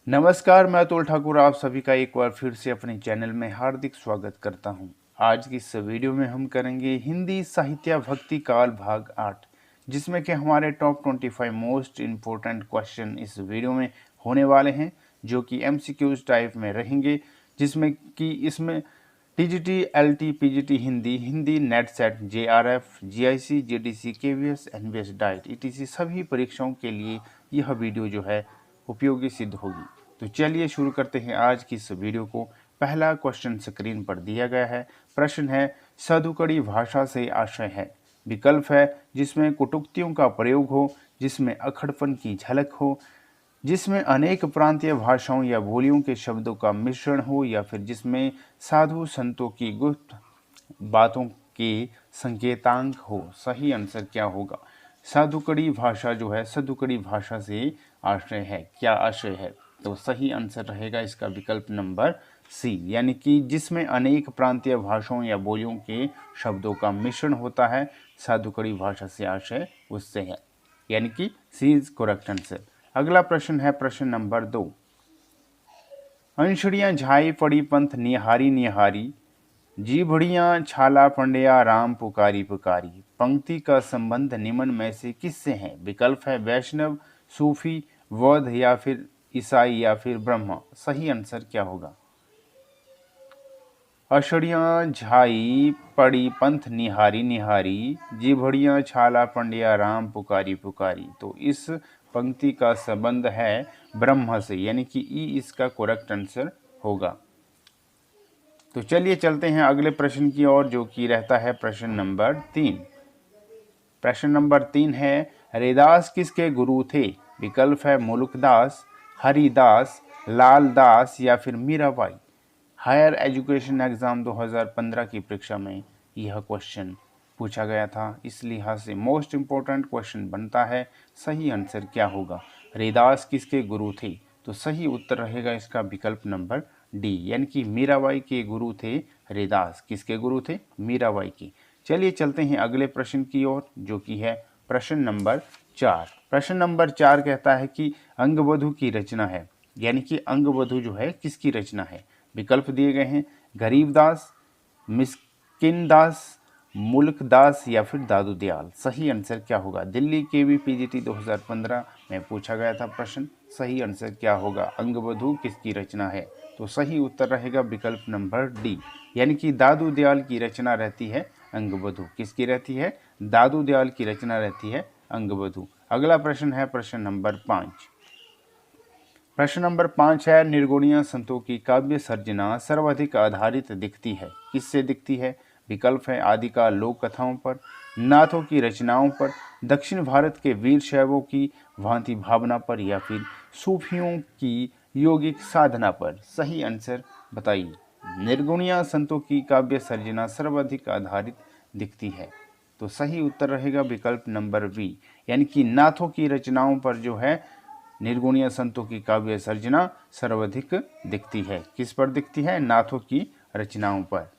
नमस्कार, मैं अतुल ठाकुर आप सभी का एक बार फिर से अपने चैनल में हार्दिक स्वागत करता हूं। आज की इस वीडियो में हम करेंगे हिंदी साहित्य भक्ति काल भाग 8, जिसमें कि हमारे टॉप 25 मोस्ट इम्पोर्टेंट क्वेश्चन इस वीडियो में होने वाले हैं, जो कि एमसीक्यूज टाइप में रहेंगे, जिसमें कि इसमें TGT, LT, PGT Hindi, Hindi NET SET, JRF, GIC, GDC, KVS, NVS, DIET etc सभी परीक्षाओं के लिए यह वीडियो जो है उपयोगी सिद्ध होगी। तो चलिए शुरू करते हैं आज की इस वीडियो को। पहला क्वेश्चन स्क्रीन पर दिया गया है। प्रश्न है, साधुकड़ी भाषा से आशय है। विकल्प है जिसमें कुटुक्तियों का प्रयोग हो, जिसमें अखड़पन की झलक हो, जिसमें अनेक प्रांतीय भाषाओं या बोलियों के शब्दों का मिश्रण हो, या फिर जिसमें साधु संतों की गुप्त बातों के संकेतांक हो। सही आंसर क्या होगा? साधुकड़ी भाषा जो है साधुकड़ी भाषा से आशय है। क्या आशय है? तो सही आंसर रहेगा इसका विकल्प नंबर सी, यानी कि जिसमें अनेक प्रांतीय भाषाओं या बोलियों के शब्दों का मिश्रण होता है, साधुकड़ी भाषा से आशय उससे है, यानी कि सी इज करेक्ट आंसर। अगला प्रश्न है प्रश्न नंबर 2। अंशड़ियां झाई पड़ी पंथ निहारी निहारी, जी भड़िया छाला पंड्या राम पुकारी पुकारी। पंक्ति का संबंध निम्न में से किससे है? विकल्प है वैष्णव, सूफी, बौद्ध, या फिर ईसाई, या फिर ब्रह्म। सही आंसर क्या होगा? अषड़ियाँ झाई पड़ी पंथ निहारी निहारी, जी भड़िया छाला पंड्या राम पुकारी पुकारी। तो इस पंक्ति का संबंध है ब्रह्म से, यानी कि ई इसका करेक्ट आंसर होगा। तो चलिए चलते हैं अगले प्रश्न की ओर, जो कि रहता है प्रश्न नंबर 3। प्रश्न नंबर 3 है, रैदास किसके गुरु थे? विकल्प है मुल्कदास, हरिदास, लालदास, या फिर मीराबाई। हायर एजुकेशन एग्जाम 2015 की परीक्षा में यह क्वेश्चन पूछा गया था, इस लिहाज से मोस्ट इम्पोर्टेंट क्वेश्चन बनता है। सही आंसर क्या होगा? रैदास किसके गुरु थे? तो सही उत्तर रहेगा इसका विकल्प नंबर डी, यानी कि मीराबाई के गुरु थे रैदास। किसके गुरु थे? मीराबाई की। चलिए चलते हैं अगले प्रश्न की ओर, जो कि है प्रश्न नंबर 4। प्रश्न नंबर 4 कहता है कि अंगवधु की रचना है, यानी कि अंगवधु जो है किसकी रचना है? विकल्प दिए गए हैं गरीबदास, मिस्किन दास, मुल्क दास, या फिर दादू दयाल। सही आंसर क्या होगा? दिल्ली केवी पीजीटी 2015 में पूछा गया था प्रश्न। सही आंसर क्या होगा? अंगवधु किसकी रचना है? तो सही उत्तर रहेगा विकल्प नंबर डी, यानी कि दादू दयाल की रचना रहती है अंगवधु। किसकी रहती है? दादू दयाल की रचना रहती है अंगवधु। अगला प्रश्न है प्रश्न नंबर 5। प्रश्न नंबर 5 है, निर्गुणिया संतों की काव्य सर्जना सर्वाधिक आधारित दिखती है। किससे दिखती है? विकल्प है आदिकाल लोक कथाओं पर, नाथों की रचनाओं पर, दक्षिण भारत के वीर शैवों की भांति भावना पर, या फिर सूफियों की योगिक साधना पर। सही आंसर बताइए। निर्गुणिया संतों की काव्य सर्जना सर्वाधिक आधारित दिखती है, तो सही उत्तर रहेगा विकल्प नंबर बी, यानी कि नाथों की रचनाओं पर जो है निर्गुणीय संतों की काव्य सर्जना सर्वाधिक दिखती है। किस पर दिखती है? नाथों की रचनाओं पर,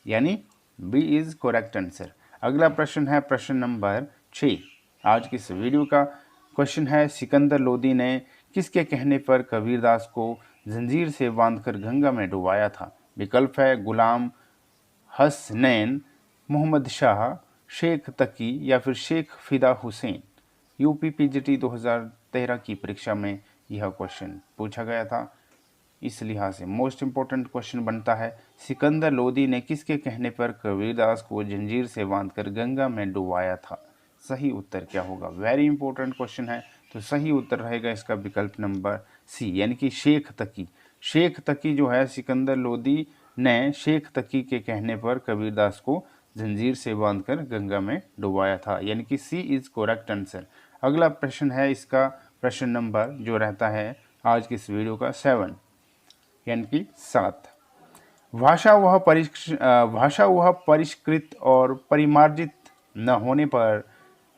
यानी बी इज करेक्ट आंसर। अगला प्रश्न है प्रश्न नंबर 6। आज की इस वीडियो का क्वेश्चन है, सिकंदर लोदी ने किसके कहने पर कबीरदास को जंजीर से बांधकर गंगा में डुबाया था? विकल्प है गुलाम हसनैन, मोहम्मद शाह, शेख तकी, या फिर शेख फिदा हुसैन। यूपी पीजीटी 2013 की परीक्षा में यह क्वेश्चन पूछा गया था, इस लिहाज से मोस्ट इम्पोर्टेंट क्वेश्चन बनता है, सिकंदर लोदी ने किसके कहने पर कबीरदास को जंजीर से बांधकर गंगा में डुबाया था? सही उत्तर क्या होगा? वेरी इंपॉर्टेंट क्वेश्चन है, तो सही उत्तर रहेगा इसका विकल्प नंबर सी, यानी कि शेख तकी। शेख तकी जो है, सिकंदर लोदी ने शेख तकी के कहने पर कबीरदास को जंजीर से बांधकर गंगा में डुबाया था, यानी कि सी इज करेक्ट आंसर। अगला प्रश्न है इसका प्रश्न नंबर जो रहता है आज की इस वीडियो का 7, यानी कि 7। भाषा वह परिष्कृत और परिमार्जित न होने पर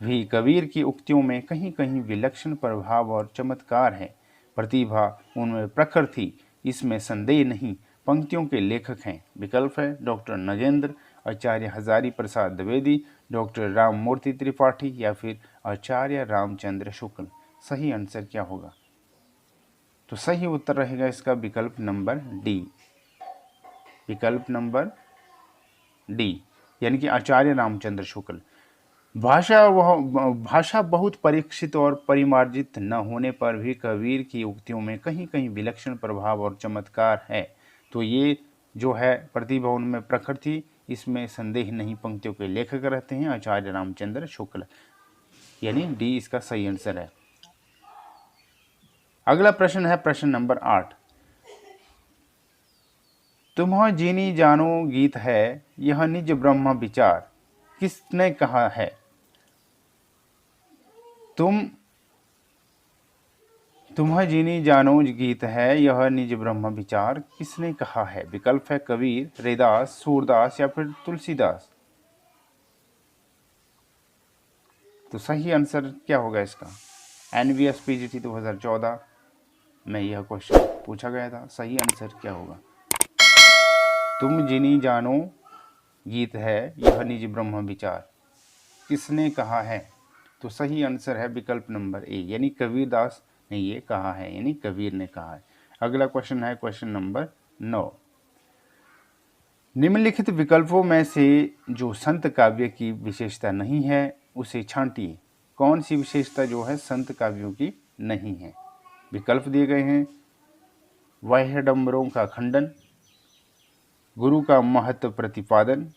भी कबीर की उक्तियों में कहीं कहीं विलक्षण प्रभाव और चमत्कार है। प्रतिभा उनमें प्रखर थी, इसमें संदेह नहीं। पंक्तियों के लेखक हैं। विकल्प है डॉक्टर नगेंद्र, आचार्य हजारी प्रसाद द्विवेदी, डॉक्टर राम मूर्ति त्रिपाठी, या फिर आचार्य रामचंद्र शुक्ल। सही आंसर क्या होगा? तो सही उत्तर रहेगा इसका विकल्प नंबर डी, विकल्प नंबर डी, यानी कि आचार्य रामचंद्र शुक्ल। भाषा बहुत परीक्षित और परिमार्जित न होने पर भी कबीर की उक्तियों में कहीं कहीं विलक्षण प्रभाव और चमत्कार है। तो ये जो है प्रतिभा उनमें प्रखर थी, इसमें संदेह नहीं। पंक्तियों के लेखक रहते हैं आचार्य रामचंद्र शुक्ल, यानी डी इसका सही आंसर है। अगला प्रश्न है प्रश्न नंबर 8। तुम्ह जीनी जानो गीत है, यह निज ब्रह्म विचार, किसने कहा है? तुम्ह जीनी जानो गीत है, यह निज ब्रह्म विचार, किसने कहा है? विकल्प है कबीर, रैदास, सूरदास या फिर तुलसीदास। तो सही आंसर क्या होगा इसका? NVS PGT 2014 में यह क्वेश्चन पूछा गया था। सही आंसर क्या होगा? तुम जिनी जानो गीत है, यह निज ब्रह्म विचार, किसने कहा है? तो सही आंसर है विकल्प नंबर ए, यानी कबीरदास ने ये कहा है, यानी कबीर ने कहा है। अगला क्वेश्चन है क्वेश्चन नंबर 9। निम्नलिखित विकल्पों में से जो संत काव्य की विशेषता नहीं है उसे छांटिए। कौन सी विशेषता जो है संत काव्यों की नहीं है? विकल्प दिए गए हैं बाह्यडंबरों का खंडन, गुरु का महत्व प्रतिपादन,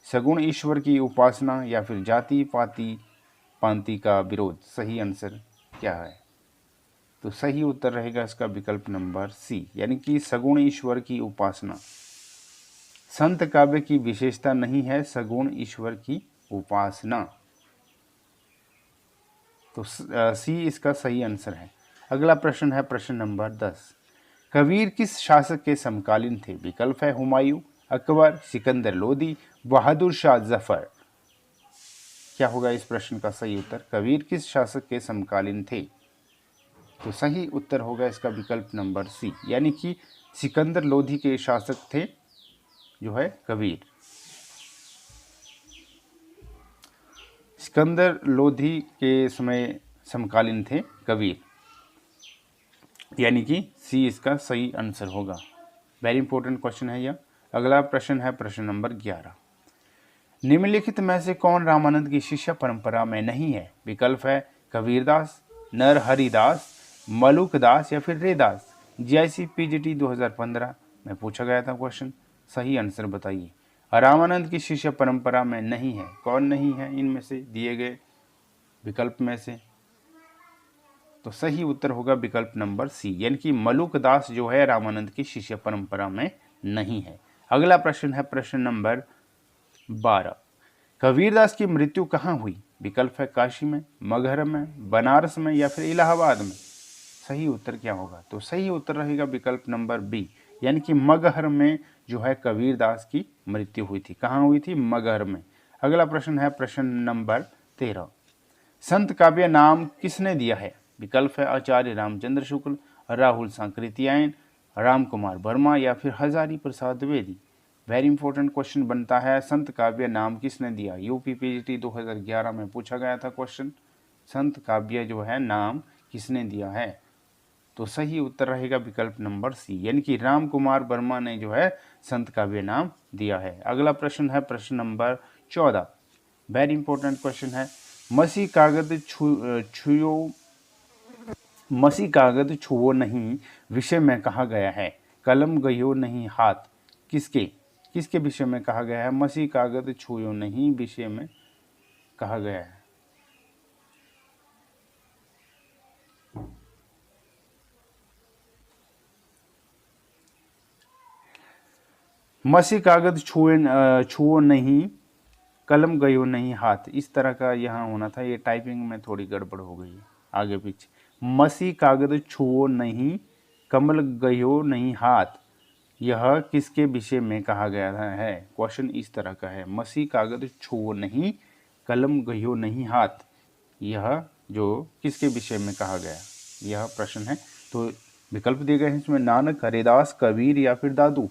सगुण ईश्वर की उपासना या फिर जाति पाति पांति का विरोध। सही आंसर क्या है? तो सही उत्तर रहेगा इसका विकल्प नंबर सी, यानी कि सगुण ईश्वर की उपासना। संत काव्य की विशेषता नहीं है सगुण ईश्वर की उपासना। तो सी इसका सही आंसर है। अगला प्रश्न है प्रश्न नंबर 10। कबीर किस शासक के समकालीन थे? विकल्प है हुमायूं, अकबर, सिकंदर लोदी, बहादुर शाह जफर। क्या होगा इस प्रश्न का सही उत्तर? कबीर किस शासक के समकालीन थे? तो सही उत्तर होगा इसका विकल्प नंबर सी, यानी कि सिकंदर लोधी के शासक थे जो है कबीर। सिकंदर लोधी के समय समकालीन थे कबीर, यानी कि सी इसका सही आंसर होगा। वेरी इंपॉर्टेंट क्वेश्चन है यह। अगला प्रश्न है प्रश्न नंबर 11। निम्नलिखित में से कौन रामानंद की शिष्य परंपरा में नहीं है? विकल्प है कबीरदास, नरहरिदास, मलुकदास या फिर रैदास। GIC PGT 2015 में पूछा गया था क्वेश्चन। सही आंसर बताइए। रामानंद की शिष्य परंपरा में नहीं है, कौन नहीं है इनमें से दिए गए विकल्प में से? तो सही उत्तर होगा विकल्प नंबर सी, यानी कि मलुकदास जो है रामानंद की शिष्य परंपरा में नहीं है। अगला प्रश्न है प्रश्न नंबर 12। कबीरदास की मृत्यु कहाँ हुई? विकल्प है काशी में, मगहर में, बनारस में या फिर इलाहाबाद में। सही उत्तर क्या होगा? तो सही उत्तर रहेगा विकल्प नंबर बी, यानी कि मगहर में जो है कबीरदास की मृत्यु हुई थी। कहाँ हुई थी? मगहर में। अगला प्रश्न है प्रश्न नंबर 13। संत काव्य नाम किसने दिया है? विकल्प है आचार्य रामचंद्र शुक्ल, राहुल सांकृत्यायन, राम कुमार वर्मा या फिर Hazari Prasad Dwivedi. Very important question बनता है, संत काव्य नाम किसने दिया? UP PGT 2011 में पूछा गया था क्वेश्चन, संत काव्य जो है नाम किसने दिया है? तो सही उत्तर रहेगा विकल्प नंबर सी, यानी कि राम कुमार वर्मा ने जो है संत काव्य नाम दिया है। अगला प्रश्न है प्रश्न नंबर 14। वेरी इंपॉर्टेंट क्वेश्चन है, मसी कागज छुओ नहीं विषय में कहा गया है, कलम गयो नहीं हाथ, किसके विषय में कहा गया है? मसी कागज छुओ नहीं विषय में कहा गया है। मसी कागज छुओ नहीं, कलम गयो नहीं हाथ, इस तरह का यहाँ होना था। ये टाइपिंग में थोड़ी गड़बड़ हो गई है आगे पीछे। मसी कागज छुओ नहीं, कमल गयो नहीं हाथ, यह किसके विषय में कहा गया है? क्वेश्चन इस तरह का है, मसी कागज छुओ नहीं, कलम गयो नहीं हाथ, यह जो किसके विषय में कहा गया, यह प्रश्न है। तो विकल्प दिए गए हैं इसमें, नानक, हरिदास, कबीर या फिर दादू।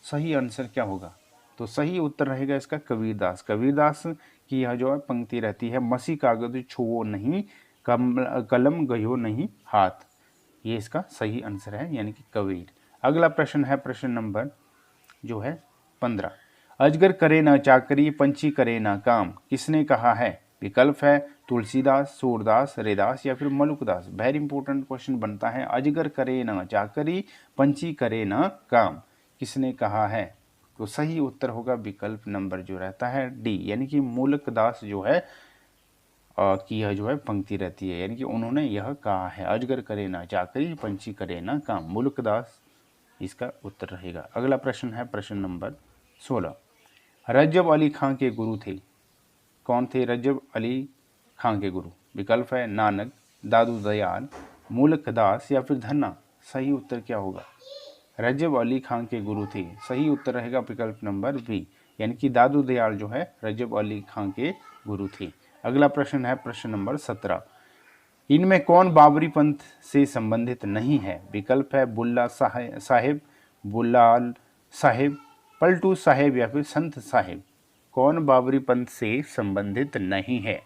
सही आंसर क्या होगा? तो सही उत्तर रहेगा इसका कबीरदास। कबीरदास की यह जो है पंक्ति रहती है, मसी कागज छुओ नहीं, कलम गयो नहीं हाथ, ये इसका सही आंसर है, यानी कि कबीर। अगला प्रश्न है प्रश्न नंबर जो है 15। अजगर करे ना चाकरी, पंछी करे ना काम, किसने कहा है? विकल्प है तुलसीदास, सूरदास, रैदास या फिर मलुकदास। वेरी इंपॉर्टेंट क्वेश्चन बनता है। अजगर करे ना चाकरी, पंछी करे ना काम, किसने कहा है? तो सही उत्तर होगा विकल्प नंबर जो रहता है डी, यानी कि मलुकदास जो है की यह जो है पंक्ति रहती है, यानी कि उन्होंने यह कहा है, अजगर करे ना चाकरी, पंछी करे ना काम। मलुकदास इसका उत्तर रहेगा। अगला प्रश्न है प्रश्न नंबर 16। रजब अली खां के गुरु थे? कौन थे रजब अली खां के गुरु? विकल्प है नानक, दादू दयाल, मुल्कदास या फिर धन्ना। सही उत्तर क्या होगा? रजब अली खां के गुरु थे, सही उत्तर रहेगा विकल्प नंबर बी, यानी कि दादू दयाल जो है रजब अली खां के गुरु थे। अगला प्रश्न है प्रश्न नंबर 17। इनमें कौन बाबरी पंथ से संबंधित नहीं है? विकल्प है बुल्ला साहेब, बुल्लाल साहेब, पलटू साहेब या फिर संत साहेब। कौन बाबरी पंथ से संबंधित नहीं है?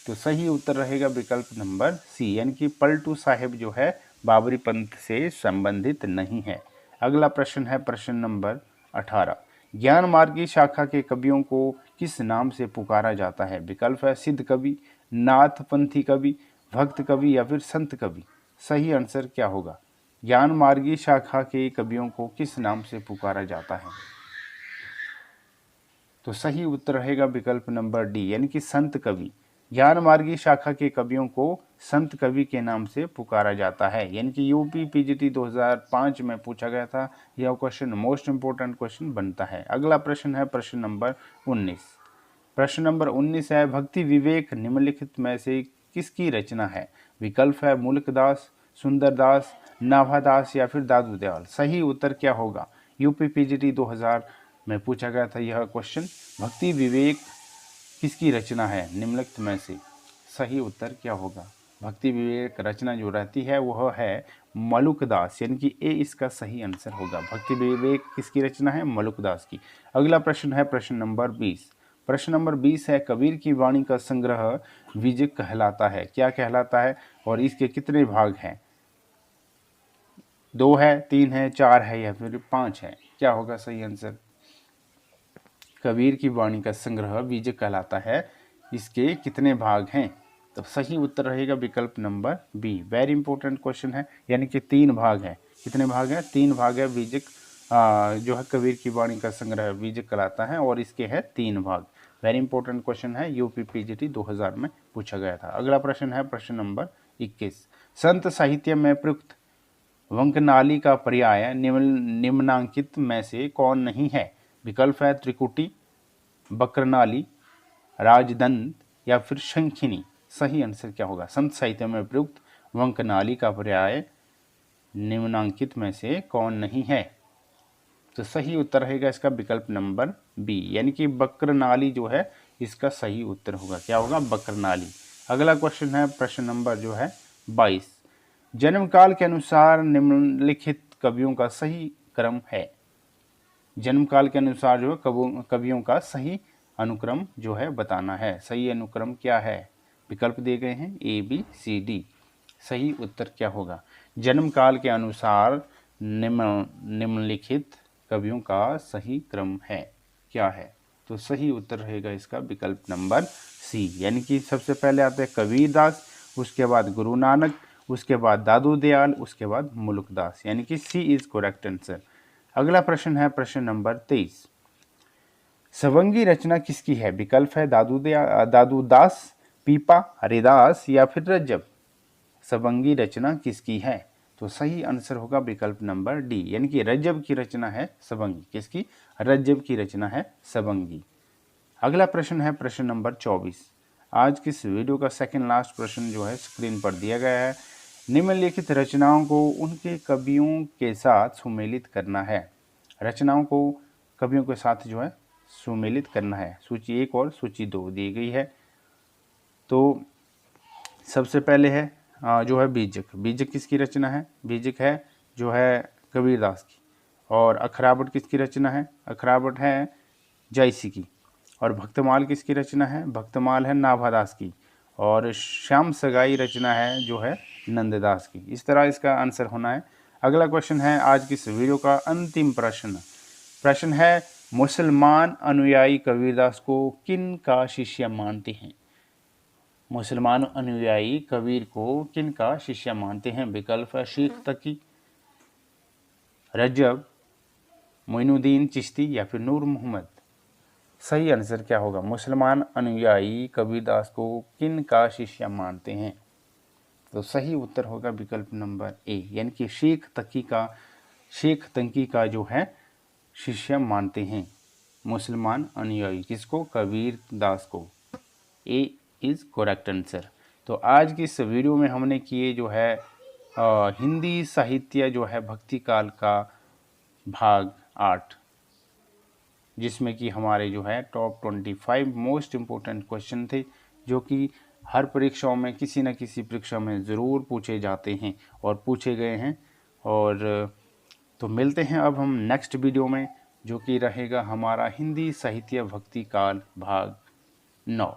तो सही उत्तर रहेगा विकल्प नंबर सी, यानी कि पलटू साहेब जो है बाबरी पंथ से संबंधित नहीं है। अगला प्रश्न है प्रश्न नंबर 18। ज्ञान मार्ग की शाखा के कवियों को किस नाम से पुकारा जाता है? विकल्प है सिद्ध कवि, नाथपंथी कवि, भक्त कवि या फिर संत कवि। सही आंसर क्या होगा? ज्ञान मार्गी शाखा के कवियों को किस नाम से पुकारा जाता है? तो सही उत्तर रहेगा विकल्प नंबर डी, यानी कि संत कवि। ज्ञान मार्गी शाखा के कवियों को संत कवि के नाम से पुकारा जाता है, यानी कि यूपी पीजीटी 2005 में पूछा गया था। यह क्वेश्चन मोस्ट इंपोर्टेंट क्वेश्चन बनता है। अगला प्रश्न है प्रश्न नंबर 19। प्रश्न नंबर 19 है भक्ति विवेक निम्नलिखित में से किसकी रचना है? विकल्प है मुल्कदास, सुंदरदास, नाभादास या फिर दादू दयाल। सही उत्तर क्या होगा? यूपी पीजीटी 2000 में पूछा गया था यह क्वेश्चन, भक्ति विवेक किसकी रचना है निम्नलिखित में से? सही उत्तर क्या होगा? भक्ति विवेक रचना जो रहती है वह है मलुकदास, यानी कि ए इसका सही आंसर होगा। भक्ति विवेक किसकी रचना है? मलुकदास की। अगला प्रश्न है प्रश्न नंबर 20। प्रश्न नंबर 20 है कबीर की वाणी का संग्रह विजय कहलाता है? क्या कहलाता है और इसके कितने भाग हैं? 2 है, 3 है, 4 है या फिर 5 है? क्या होगा सही आंसर? कबीर की वाणी का संग्रह विजय कहलाता है, इसके कितने भाग हैं? तो सही उत्तर रहेगा विकल्प number B. Very important question है, यानी कि 3 भाग हैं। कितने भाग हैं? 3 भाग है। विजय जो है कबीर की वाणी का संग्रह विजय कहलाता है और इसके हैं 3 भाग। वेरी इंपॉर्टेंट क्वेश्चन है, यूपी पीजीटी 2000 में पूछा गया था। अगला प्रश्न है प्रश्न नंबर 21। संत साहित्य में प्रयुक्त वंकनाली का पर्याय निम्नांकित में से कौन नहीं है? विकल्प है त्रिकुटी, बक्रनाली, राजदंत या फिर शंखिनी। सही आंसर क्या होगा? संत साहित्य में प्रयुक्त वंकनाली का पर्याय निम्नांकित में से कौन नहीं है? तो सही उत्तर रहेगा इसका विकल्प नंबर बी, यानी कि बक्रनाली जो है इसका सही उत्तर होगा। क्या होगा? बक्रनाली। अगला क्वेश्चन है प्रश्न नंबर जो है 22। जन्म काल के अनुसार निम्नलिखित कवियों का सही क्रम है? जन्म काल के अनुसार जो है कवियों का सही अनुक्रम जो है बताना है। सही अनुक्रम क्या है? विकल्प दिए गए हैं ए बी सी डी। सही उत्तर क्या होगा? जन्म काल के अनुसार निम्नलिखित कवियों का सही क्रम है, क्या है? तो सही उत्तर रहेगा इसका विकल्प नंबर सी, यानी कि सबसे पहले आते हैं कबीरदास, उसके बाद गुरु नानक, उसके बाद दादू दयाल, उसके बाद मुल्कदास, यानी कि सी इज करेक्ट आंसर। अगला प्रश्न है प्रश्न नंबर 23। सवंगी रचना किसकी है? विकल्प है दादू दास, पीपा, हरिदास या फिर रज्जब। सवंगी रचना किसकी है? तो सही आंसर होगा विकल्प नंबर डी, यानी कि रज्जब की रचना है सवंगी। किसकी? रज्जब की रचना है सवंगी। अगला प्रश्न है प्रश्न नंबर 24। आज की इस वीडियो का सेकंड लास्ट प्रश्न जो है स्क्रीन पर दिया गया है। निम्नलिखित रचनाओं को उनके कवियों के साथ सुमेलित करना है। रचनाओं को कवियों के साथ जो है सुमेलित करना है। सूची 1 और सूची 2 दी गई है। तो सबसे पहले है जो है बीजक। बीजक किसकी रचना है? बीजक है जो है कबीरदास की। और अखरावट किसकी रचना है? अखरावट है जायसी की। और भक्तमाल किसकी रचना है? भक्तमाल है नाभादास की। और श्याम सगाई रचना है जो है नंददास की। इस तरह इसका आंसर होना है। अगला क्वेश्चन है आज की इस वीडियो का अंतिम प्रश्न है मुसलमान अनुयायी कबीरदास को किन का शिष्य मानते हैं? मुसलमान अनुयायी कबीर को किन का शिष्य मानते हैं? विकल्प है शेख तकी, रजब, मोइनुद्दीन चिश्ती या फिर नूर मोहम्मद। सही आंसर क्या होगा? मुसलमान अनुयायी कबीरदास को किन का शिष्य मानते हैं? तो सही उत्तर होगा विकल्प नंबर ए, यानी कि शेख तकी का जो है शिष्य मानते हैं मुसलमान अनुयायी। किसको? कबीर दास को। ए इज करेक्ट आंसर। तो आज की इस वीडियो में हमने किए जो है हिंदी साहित्य जो है भक्ति काल का भाग 8, जिसमें कि हमारे जो है टॉप 25 मोस्ट इम्पोर्टेंट क्वेश्चन थे, जो कि हर परीक्षाओं में किसी न किसी परीक्षा में ज़रूर पूछे जाते हैं और पूछे गए हैं। और तो मिलते हैं अब हम नेक्स्ट वीडियो में, जो कि रहेगा हमारा हिंदी साहित्य भक्ति काल भाग 9।